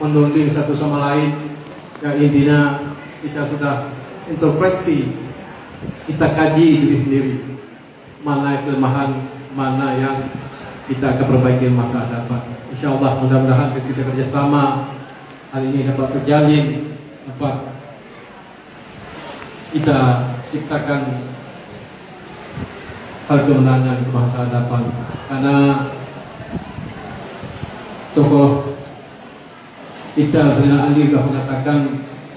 mendukung satu sama lain. Ya, intinya kita sudah introspeksi, kita kaji diri sendiri, mana kelemahan, mana yang kita akan perbaiki masa depan. Insya Allah mudah-mudahan kita kerjasama hari ini dapat terjalin, dapat kita ciptakan hal kemenangan di masa depan. Karena tokoh kita Zainal Ali sudah mengatakan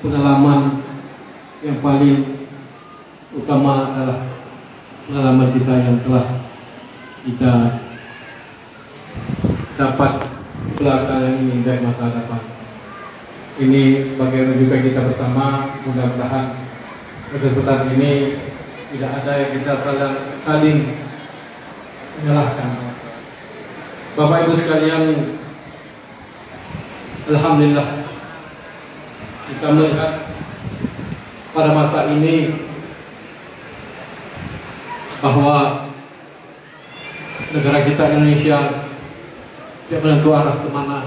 pengalaman yang paling utama adalah pengalaman kita yang telah kita dapat belakangan ini dari masa depan. Ini sebagai rujukan kita bersama. Mudah-mudahan kesempatan ini tidak ada yang kita saling menyalahkan. Bapak Ibu sekalian, alhamdulillah kita melihat pada masa ini bahwa negara kita Indonesia tidak menentu arah kemana,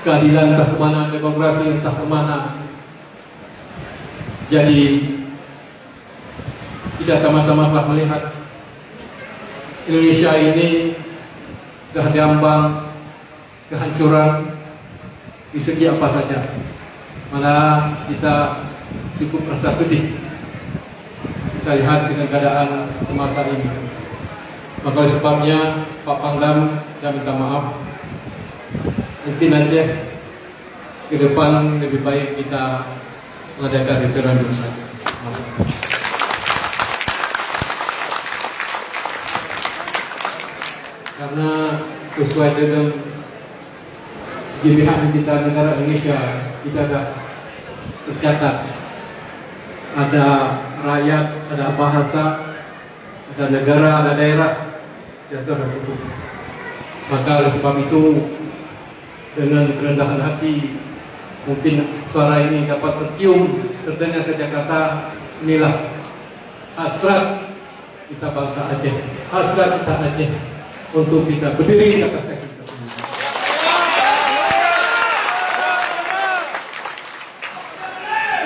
keadilan entah kemana, demokrasi entah kemana. Jadi kita sama-sama telah melihat Indonesia ini sudah diambang kehancuran di segi apa saja. Mana kita cukup rasa sedih kita lihat dengan keadaan semasa ini. Maka oleh sebabnya Pak Pangdam, saya minta maaf. Mungkin aja ke depan lebih baik kita mengadakan referendum saja. Karena sesuai dengan GBH kita negara Indonesia, kita ada tercatat ada rakyat, ada bahasa, ada negara, ada daerah, dan ada hukum. Maka oleh sebab itu dengan kerendahan hati mungkin suara ini dapat tercium terdengar ke Jakarta. Inilah hasrat kita bangsa Aceh, hasrat kita Aceh untuk kita berdiri di atas kaki kita sendiri.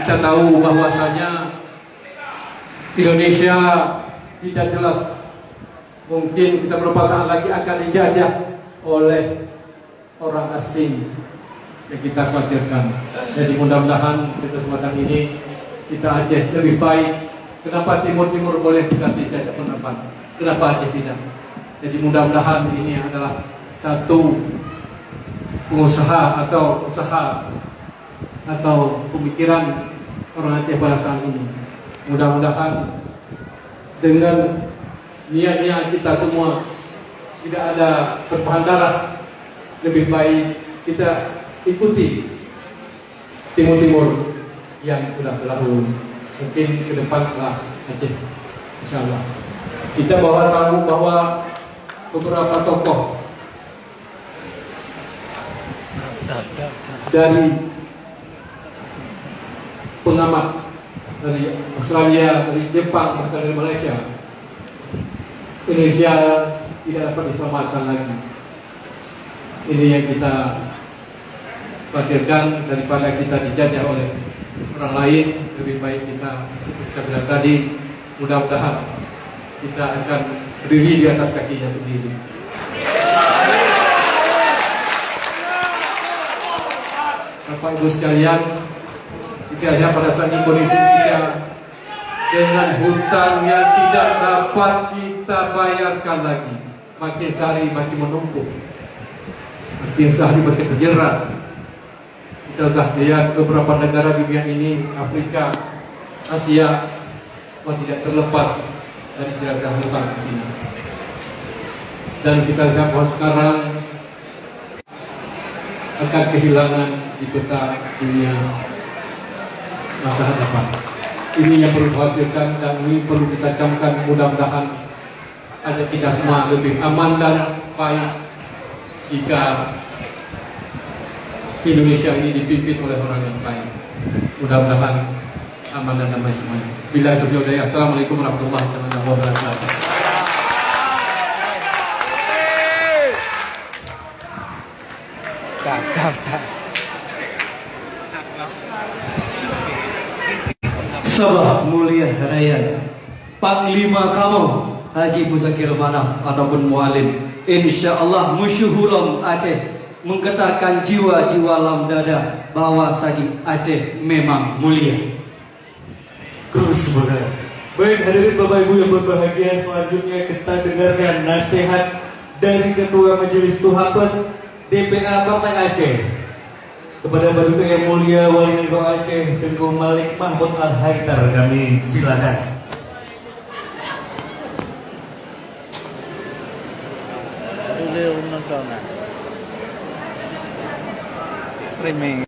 Kita tahu bahwasanya Indonesia tidak jelas, mungkin kita beberapa saat lagi akan dijajah oleh orang asing yang kita khawatirkan. Jadi mudah-mudahan di kesempatan ini kita Aceh lebih baik. Kenapa Timur boleh dikasih jajah pendapat? Kenapa Aceh tidak? Jadi mudah-mudahan ini adalah satu pengusaha atau usaha atau pemikiran orang Aceh pada saat ini. Mudah-mudahan dengan niatnya kita semua tidak ada berbahan darah, lebih baik kita ikuti Timur yang sudah berlalu. Mungkin ke depan telah Aceh, insyaallah. Kita tahu bahwa beberapa tokoh dari pengamat dari Australia, dari Jepang, bahkan dari Malaysia, Indonesia tidak dapat diselamatkan lagi. Ini yang kita khawatirkan, daripada kita dijajah oleh orang lain, lebih baik kita seperti saya bilang tadi, mudah-mudahan kita akan berdiri di atas kakinya sendiri. Bapak Ibu sekalian, kita lihat pada saat ini kondisi Indonesia dengan hutang yang tidak dapat kita bayarkan lagi, makin sehari makin menumpuk, makin sehari makin terjerat. Kita sudah lihat beberapa negara di dunia ini, Afrika, Asia, tidak terlepas dari jerat hutang ini. Dan kita lihat bahwa sekarang akan kehilangan di peta dunia masa depan. Ini yang perlu dikhawatirkan dan ini perlu kita camkan. Mudah-mudahan ada kita semua lebih aman dan baik jika Indonesia ini dipimpin oleh orang yang baik. Mudah-mudahan aman dan damai semuanya. Bila itu beliau, assalamualaikum warahmatullahi wabarakatuh. Sabah mulia raya Panglima kamu Haji Muzakir Manaf ataupun Mualim, insyaallah musyuhulam Aceh menggetarkan jiwa-jiwa lam dada bahwa saji Aceh memang mulia. Semoga. Baik hadirin Bapak Ibu yang berbahagia, selanjutnya kita dengarkan nasihat dari Ketua Majelis Tuhapan DPA Partai Aceh kepada Baduka yang mulia Wali Negoro Aceh Tengku Malik Mahmud Al-Haidar. Kami silakan. Streaming.